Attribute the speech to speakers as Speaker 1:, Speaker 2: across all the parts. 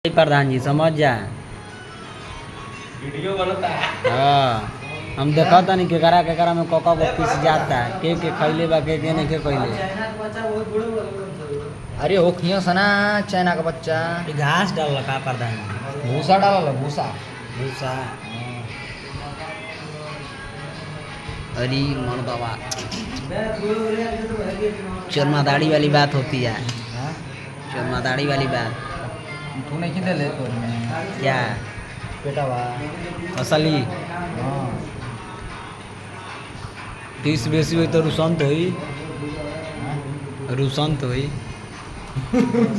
Speaker 1: प्रधान जी समझ जा
Speaker 2: वीडियो बनता है।
Speaker 1: हाँ हम देखा था नहीं केकरा में कोका को पीस जाता है के खैले बा के नहीं के खैले।
Speaker 3: अरे हो खियो सना चाइना का बच्चा
Speaker 1: ये घास डाल रखा प्रधान जी
Speaker 3: भूसा डाला भूसा
Speaker 1: भूसा। अरे मर्दवा चरमादाड़ी वाली बात होती है, चरमादाड़ी वाली बात।
Speaker 3: तू नहीं खिदे ले तोर में
Speaker 1: क्या
Speaker 3: बेटावा
Speaker 1: असली
Speaker 3: हां
Speaker 1: तीस बेसी हुई तो रुसंत हुई, रुसंत हुई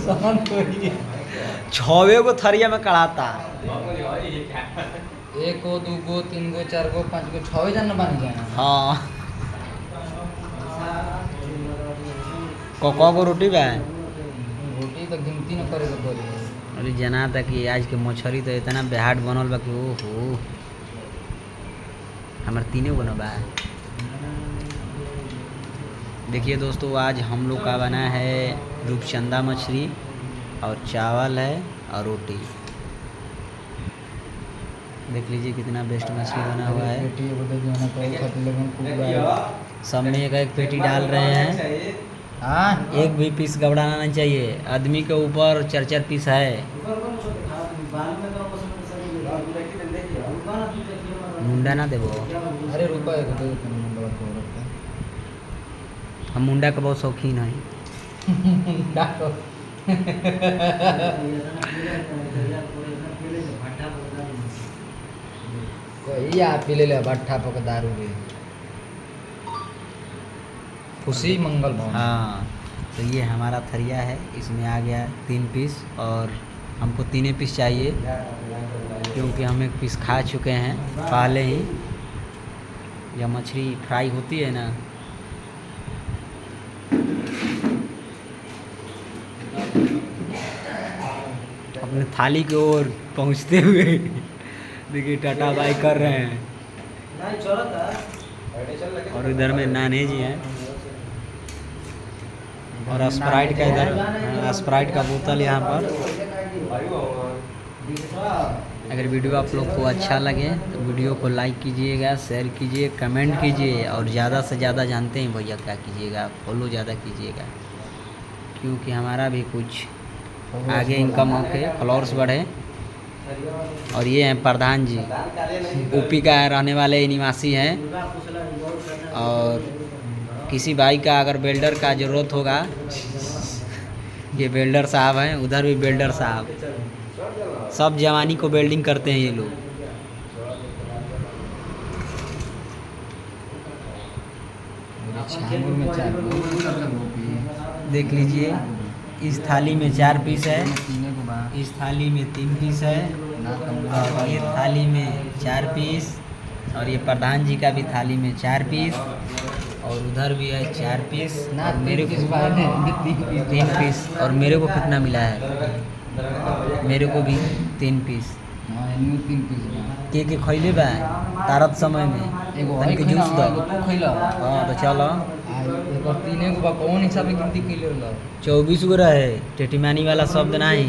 Speaker 3: शांत होइए।
Speaker 1: छवे को थरिया में कड़ाता।
Speaker 3: एक गो दू गो तीन गो चार गो पाँच गो छवे जन बन जाए।
Speaker 1: हाँ कोका को रोटी बा
Speaker 3: रोटी तो गिनती न करे के बोले।
Speaker 1: अरे जना था कि आज के मछली तो इतना बेहाट बनल बा कि ओहो हमारे तीनों बना बा। देखिए दोस्तों आज हम लोग का बना है रूपचंदा मछली और चावल है और रोटी। देख लीजिए कितना बेस्ट मछली बना हुआ है।
Speaker 3: बेटी बोले जो ना तो खाते लोगन को
Speaker 1: सब में एक एक पेटी डाल रहे हैं।
Speaker 3: हां
Speaker 1: एक भी पीस गबड़ाना नहीं चाहिए। आदमी के ऊपर 4-4 पीस है। मुंडा ना देवो।
Speaker 3: अरे रुपए को दे दो मुंडा को रखते
Speaker 1: हम मुंडा के बहुत शौकीन हैं।
Speaker 3: डाको कोई आ पी ले भट्ठा पक दारू रे खुशी मंगल भवन।
Speaker 1: हाँ तो ये हमारा थरिया है, इसमें आ गया 3 पीस और हमको 3 पीस चाहिए क्योंकि हम एक पीस खा चुके हैं पहले ही। जब मछली फ्राई होती है ना अपने थाली की ओर पहुंचते हुए देखिए टाटा बाई कर रहे हैं। और इधर में नाने जी हैं और स्प्राइट का इधर स्प्राइट का बोतल यहाँ पर। अगर वीडियो आप लोग को अच्छा लगे तो वीडियो को लाइक कीजिएगा, शेयर कीजिए, कमेंट कीजिए और ज़्यादा से ज़्यादा जानते हैं भैया क्या कीजिएगा, फॉलो ज़्यादा कीजिएगा क्योंकि हमारा भी कुछ आगे इनकम होके फॉलोअर्स बढ़े। और ये हैं प्रधान जी, यूपी का रहने वाले निवासी हैं। और किसी भाई का अगर बिल्डर का ज़रूरत होगा, ये बिल्डर साहब हैं, उधर भी बिल्डर साहब, सब जवानी को बिल्डिंग करते हैं ये लोग।
Speaker 3: छांगुर में चार
Speaker 1: देख लीजिए इस थाली में 4 पीस है,
Speaker 3: तीने को बा
Speaker 1: इस थाली में 3 पीस है और ये थाली में 4 पीस और ये प्रधान जी का भी थाली में 4 पीस और उधर भी है 4 पीस
Speaker 3: ना
Speaker 1: और मेरे को
Speaker 3: किस बार ने
Speaker 1: 3 पीस और मेरे को कितना मिला है? मेरे को भी 3 पीस।
Speaker 3: हां इनमें 3 पीस बा
Speaker 1: के खैले बा तारत समय में
Speaker 3: एगो
Speaker 1: तनिक
Speaker 3: है
Speaker 1: जूस दो।
Speaker 3: तू खइला
Speaker 1: हाँ तो चलो
Speaker 3: एक और तीने को बा कौन हिसाब से गिनती कइले ला
Speaker 1: 24 गो रहे। टेटीमानी वाला शब्द नहीं,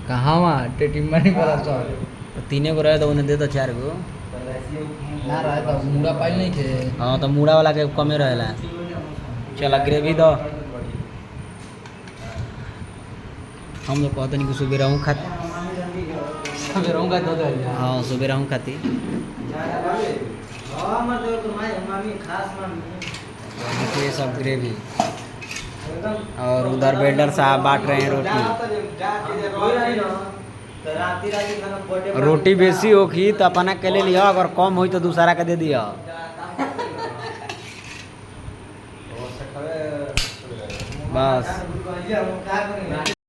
Speaker 3: कहां वा टेटिमनी वाला सब
Speaker 1: तो 3 गो रहे तो उन्हें दे दो 4 गो।
Speaker 3: ना रहा तो मुड़ा पाइल नहीं थे।
Speaker 1: हाँ तो मूड़ा वाला के कमे रहेला। चला ग्रेवी दो। हम लोग कहते नहीं कि सुबह हूँ खाती।
Speaker 3: सब रहूंगा दो दो
Speaker 1: हाँ सुबह हूँ खाती। देखिए सब ग्रेवी और उधर बिल्डर साहब बांट रहे हैं रोटी। रोटी बेसी होगी तो अपना के ले लिया, अगर कम हुई तो दूसरा के दे दिया। बस